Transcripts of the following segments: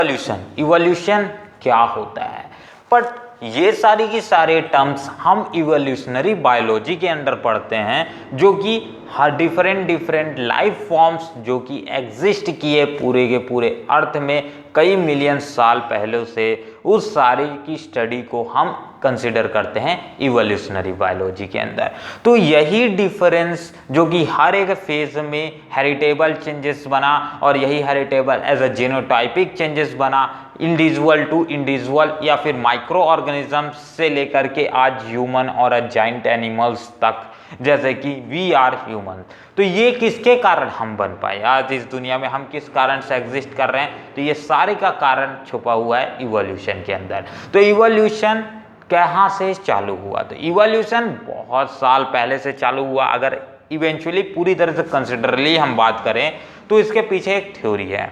Evolution, evolution क्या होता है? बट ये सारी की सारे टर्म्स हम इवोल्यूशनरी बायोलॉजी के अंदर पढ़ते हैं, जो कि हर डिफरेंट लाइफ फॉर्म्स जो कि एग्जिस्ट किए पूरे के पूरे अर्थ में कई मिलियन साल पहले से, उस सारी की स्टडी को हम कंसिडर करते हैं इवोल्यूशनरी बायोलॉजी के अंदर। तो यही डिफरेंस जो कि हर एक फेज में हेरिटेबल चेंजेस बना, और यही heritable as a genotypic changes बना, इंडिविजुअल टू इंडिविजुअल या फिर माइक्रो ऑर्गेनिजम्स से लेकर के आज ह्यूमन और जाइंट एनिमल्स तक, जैसे कि वी आर ह्यूमन। तो ये किसके कारण हम बन पाए, आज इस दुनिया में हम किस कारण से एग्जिस्ट कर रहे हैं, तो ये सारे का कारण छुपा हुआ है इवोल्यूशन के अंदर। तो इवोल्यूशन कहाँ से चालू हुआ? तो इवोल्यूशन बहुत साल पहले से चालू हुआ। अगर इवेंचुअली पूरी तरह से कंसिडरली हम बात करें तो इसके पीछे एक थ्योरी है,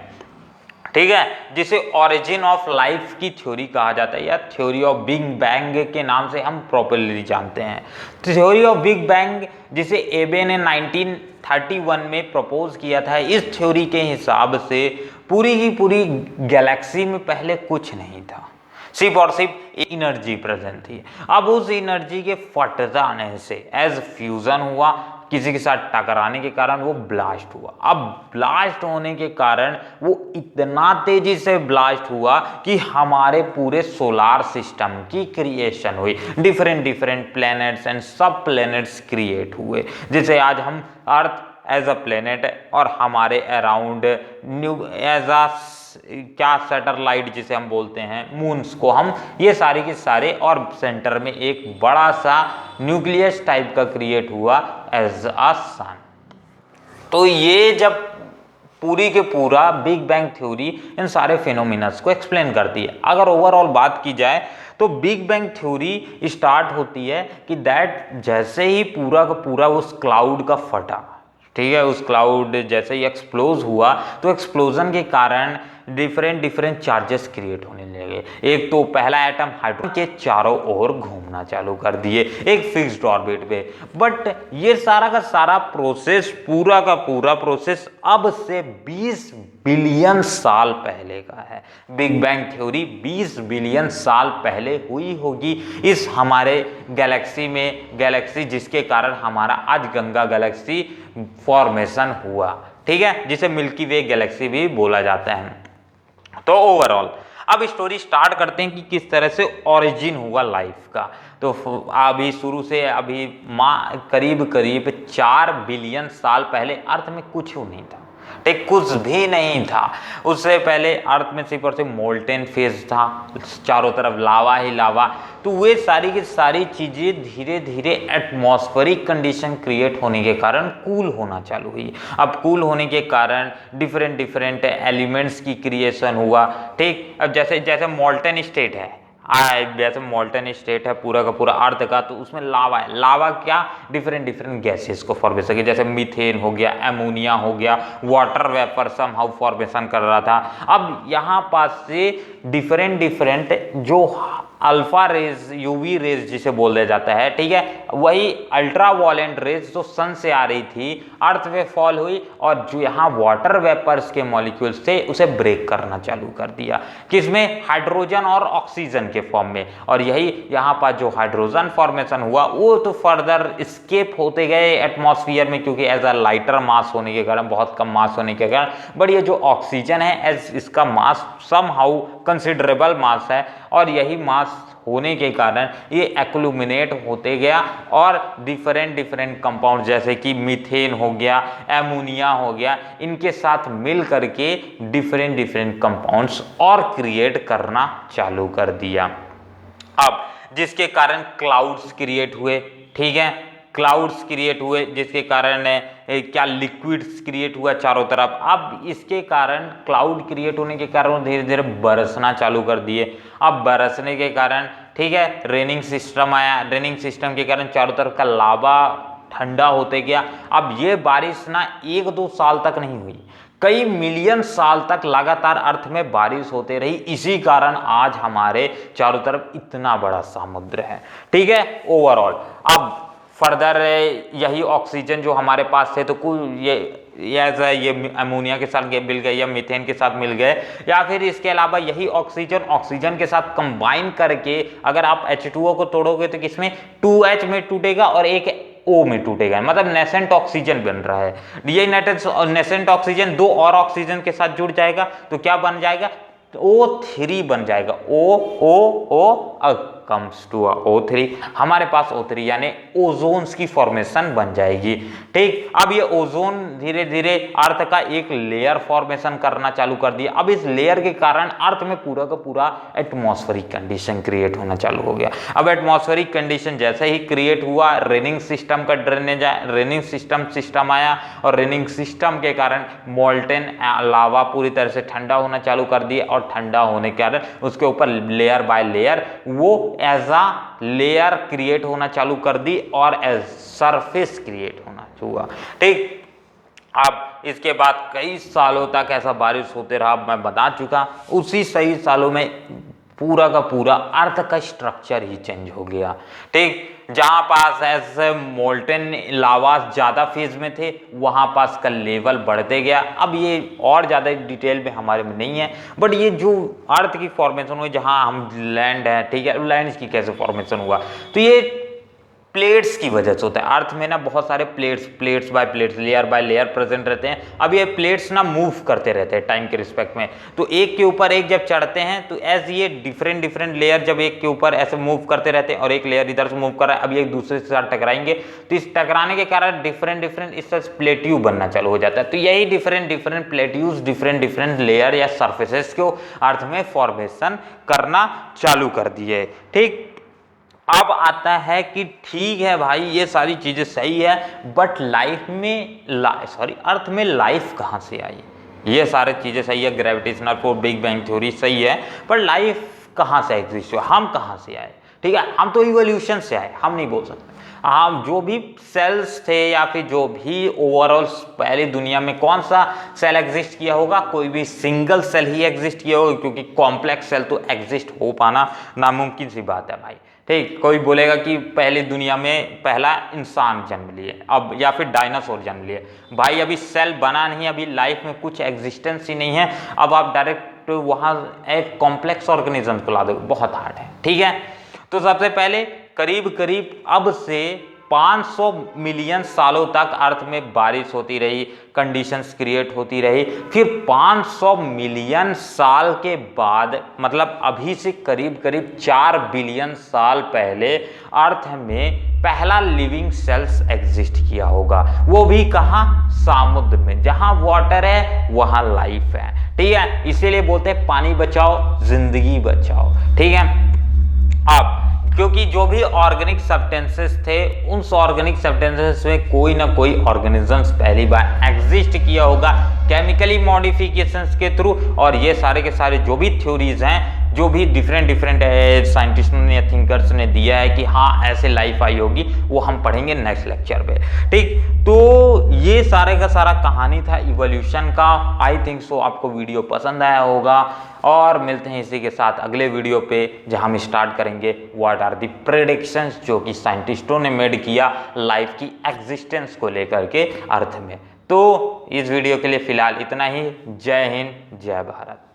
ठीक है, जिसे ओरिजिन ऑफ लाइफ की थ्योरी कहा जाता है, या थ्योरी ऑफ बिग बैंग के नाम से हम प्रॉपरली जानते हैं। थ्योरी ऑफ बिग बैंग जिसे एबे ने 1931 में प्रपोज किया था, इस थ्योरी के हिसाब से पूरी की पूरी गैलेक्सी में पहले कुछ नहीं था, सिर्फ और सिर्फ एनर्जी प्रेजेंट थी। अब उस एनर्जी के फट जाने से एज फ्यूजन हुआ, किसी के साथ टकराने के कारण वो ब्लास्ट हुआ। अब ब्लास्ट होने के कारण वो इतना तेजी से ब्लास्ट हुआ कि हमारे पूरे सोलार सिस्टम की क्रिएशन हुई, डिफरेंट प्लैनेट्स एंड सब प्लैनेट्स क्रिएट हुए, जैसे आज हम अर्थ एज अ प्लेनेट और हमारे अराउंड न्यू एज अ क्या सैटेलाइट जिसे हम बोलते हैं, मून्स को हम, ये सारे के सारे, और सेंटर में एक बड़ा सा न्यूक्लियस टाइप का क्रिएट हुआ एज अ सन। तो ये जब पूरी के पूरा बिग बैंग थ्योरी इन सारे फिनोमिनस को एक्सप्लेन करती है। अगर ओवरऑल बात की जाए तो बिग बैंग थ्योरी स्टार्ट होती है कि दैट जैसे ही पूरा का पूरा उस क्लाउड का फटा, ठीक है, उस क्लाउड जैसे ही एक्सप्लोज हुआ, तो एक्सप्लोजन के कारण डिफरेंट चार्जेस क्रिएट होने लगे। एक तो पहला एटम हाइड्रोजन के चारों ओर घूमना चालू कर दिए एक फिक्स्ड ऑर्बिट पे। बट ये सारा का सारा प्रोसेस, पूरा का पूरा प्रोसेस अब से 20 बिलियन साल पहले का है। बिग बैंग थ्योरी 20 बिलियन साल पहले हुई होगी इस हमारे गैलेक्सी में, गैलेक्सी जिसके कारण हमारा आज गंगा गैलेक्सी फॉर्मेशन हुआ, ठीक है, जिसे मिल्की वे गैलेक्सी भी बोला जाता है। तो ओवरऑल अब स्टोरी स्टार्ट करते हैं कि किस तरह से ओरिजिन हुआ लाइफ का। तो अभी शुरू से अभी करीब 4 बिलियन साल पहले अर्थ में कुछ नहीं था, ठीक, कुछ भी नहीं था। उससे पहले अर्थ में सिर्फ और सिर्फ मोल्टेन फेज था, चारों तरफ लावा ही लावा। तो वे सारी की सारी चीज़ें धीरे धीरे एटमॉस्फेरिक कंडीशन क्रिएट होने के कारण कूल होना चालू हुई। अब कूल होने के कारण डिफरेंट एलिमेंट्स की क्रिएशन हुआ, ठीक। अब जैसे जैसे मोल्टेन स्टेट है, जैसे मोल्टेन स्टेट है पूरा का पूरा अर्थ का, तो उसमें लावा है। लावा क्या, डिफरेंट गैसेस को फॉर्मेशन किया, जैसे मीथेन हो गया, एमोनिया हो गया, वाटर वेपर समहाउ फॉर्मेशन कर रहा था। अब यहाँ पास से डिफरेंट जो अल्फा रेज, यूवी रेज जिसे बोला जाता है, ठीक है, वही अल्ट्रा वायलेंट रेज जो सन से आ रही थी अर्थ पे फॉल हुई, और जो यहाँ वाटर वेपर्स के मॉलिक्यूल्स थे उसे ब्रेक करना चालू कर दिया, किसमें, हाइड्रोजन और ऑक्सीजन के फॉर्म में। और यही यहाँ पर जो हाइड्रोजन फॉर्मेशन हुआ वो तो फर्दर स्केप होते गए एटमॉस्फेयर में, क्योंकि एज अ लाइटर मास होने के कारण, बहुत कम मास होने के कारण, बट ये जो ऑक्सीजन है एज इसका मास समहाउ कंसिडरेबल मास है, और यही मास होने के कारण ये एक्लुमिनेट होते गया, और डिफरेंट कंपाउंड जैसे कि मीथेन हो गया, एमोनिया हो गया, इनके साथ मिल करके डिफरेंट कंपाउंड्स और क्रिएट करना चालू कर दिया। अब जिसके कारण क्लाउड्स क्रिएट हुए, ठीक है, क्लाउड्स क्रिएट हुए जिसके कारण क्या लिक्विड्स क्रिएट हुआ चारों तरफ। अब इसके कारण क्लाउड क्रिएट होने के कारण धीरे धीरे बरसना चालू कर दिए। अब बरसने के कारण, ठीक है, रेनिंग सिस्टम आया, रेनिंग सिस्टम के कारण चारों तरफ का लावा ठंडा होते गया। अब ये बारिश ना 1-2 साल तक नहीं हुई, कई मिलियन साल तक लगातार अर्थ में बारिश होते रही। इसी कारण आज हमारे चारों तरफ इतना बड़ा समुद्र है, ठीक है। ओवरऑल अब फर्दर यही ऑक्सीजन जो हमारे पास थे, तो कुल ये ये अमोनिया के साथ मिल गए या मीथेन के साथ मिल गए, या फिर इसके अलावा यही ऑक्सीजन के साथ कंबाइन करके अगर आप H2O को तोड़ोगे तो किसमें 2H में टूटेगा और एक O में टूटेगा, मतलब नेसेंट ऑक्सीजन बन रहा है। ये नेसेंट ऑक्सीजन दो और ऑक्सीजन के साथ जुड़ जाएगा तो क्या बन जाएगा, O3 बन जाएगा। O कम्स टू O3, हमारे पास O3 यानी ओजोन्स की फॉर्मेशन बन जाएगी। ठीक, अब ये ओजोन धीरे धीरे अर्थ का एक लेयर फॉर्मेशन करना चालू कर दिया। अब इस लेयर के कारण अर्थ में पूरा का पूरा एटमॉस्फेरिक कंडीशन क्रिएट होना चालू हो गया। अब एटमॉस्फेरिक कंडीशन जैसे ही क्रिएट हुआ, रेनिंग सिस्टम का रेनिंग सिस्टम आया और रेनिंग सिस्टम के कारण मोल्टेन लावा पूरी तरह से ठंडा होना चालू कर दिया, और ठंडा होने के कारण उसके ऊपर लेयर बाय लेयर वो एज अ लेयर क्रिएट होना चालू कर दी और एज सरफेस क्रिएट होना हुआ। ठीक, अब इसके बाद कई सालों तक ऐसा बारिश होते रहा, मैं बता चुका। उसी सही सालों में पूरा का पूरा अर्थ का स्ट्रक्चर ही चेंज हो गया। ठीक, जहां पास ऐसे मोल्टेन लावास ज्यादा फेज में थे वहां पास का लेवल बढ़ते गया। अब ये और ज्यादा डिटेल में हमारे में नहीं है, बट ये जो अर्थ की फॉर्मेशन हुई, जहां हम लैंड है, ठीक है, लैंड की कैसे फॉर्मेशन हुआ, तो ये प्लेट्स की वजह से होता है। अर्थ में ना बहुत सारे plates by plates, layer by layer present रहते हैं। अब ये प्लेट्स ना मूव करते रहते हैं टाइम के रिस्पेक्ट में, तो एक के ऊपर एक जब चढ़ते हैं तो एज ये डिफरेंट लेयर जब एक के ऊपर ऐसे मूव करते रहते हैं और एक लेयर इधर से मूव कर रहा है, अब ये एक दूसरे के साथ टकराएंगे तो इस टकराने के कारण डिफरेंट इस तरह प्लेट्यू बनना चालू हो जाता है। तो यही डिफरेंट प्लेट्यूज डिफरेंट लेयर या सर्फेसेस को अर्थ में फॉर्मेशन करना चालू कर दिए। ठीक, अब आता है कि ठीक है भाई ये सारी चीजें सही है, बट अर्थ में लाइफ कहां से आई। ये सारी चीजें सही है, gravitational force, big bang theory सही है, पर लाइफ कहां से एग्जिस्ट हुआ, हम कहां से आए। ठीक है, हम तो इवोल्यूशन से आए, हम नहीं बोल सकते। हम जो भी सेल्स थे या फिर जो भी ओवरऑल पहली दुनिया में कौन सा सेल एग्जिस्ट किया होगा, कोई भी सिंगल सेल ही एग्जिस्ट किया होगा, क्योंकि कॉम्प्लेक्स सेल तो एग्जिस्ट हो पाना नामुमकिन सी बात है भाई। ठीक, कोई बोलेगा कि पहली दुनिया में पहला इंसान जन्म लिए, अब या फिर डायनासोर जन्म लिए, भाई अभी सेल बना नहीं, अभी लाइफ में कुछ एग्जिस्टेंस ही नहीं है। अब आप डायरेक्ट वहाँ एक कॉम्प्लेक्स ऑर्गेनिज्म को ला दो, बहुत हार्ड है। ठीक है, तो सबसे पहले करीब अब से 500 मिलियन सालों तक अर्थ में बारिश होती रही, कंडीशंस क्रिएट होती रही। फिर 500 मिलियन साल के बाद, मतलब अभी से करीब 4 बिलियन साल पहले अर्थ में पहला लिविंग सेल्स एग्जिस्ट किया होगा। वो भी कहाँ, समुद्र में। जहां वाटर है वहां लाइफ है। ठीक है, इसीलिए बोलते हैं पानी बचाओ जिंदगी बचाओ। ठीक है, अब क्योंकि जो भी ऑर्गेनिक सब्सटेंसेस थे, उन ऑर्गेनिक सब्सटेंसेस में कोई ना कोई ऑर्गेनिजम्स पहली बार एग्जिस्ट किया होगा केमिकली मॉडिफिकेशंस के थ्रू। और ये सारे के सारे जो भी थ्योरीज हैं, जो भी डिफरेंट साइंटिस्टों ने, थिंकर्स ने दिया है कि हाँ ऐसे लाइफ आई होगी, वो हम पढ़ेंगे नेक्स्ट लेक्चर पे। ठीक, तो ये सारे का सारा कहानी था इवोल्यूशन का। आई थिंक सो आपको वीडियो पसंद आया होगा, और मिलते हैं इसी के साथ अगले वीडियो पे, जहां हम स्टार्ट करेंगे व्हाट आर द प्रेडिक्शंस जो कि साइंटिस्टों ने मेड किया लाइफ की एग्जिस्टेंस को लेकर के अर्थ में। तो इस वीडियो के लिए फिलहाल इतना ही। जय हिंद, जय भारत।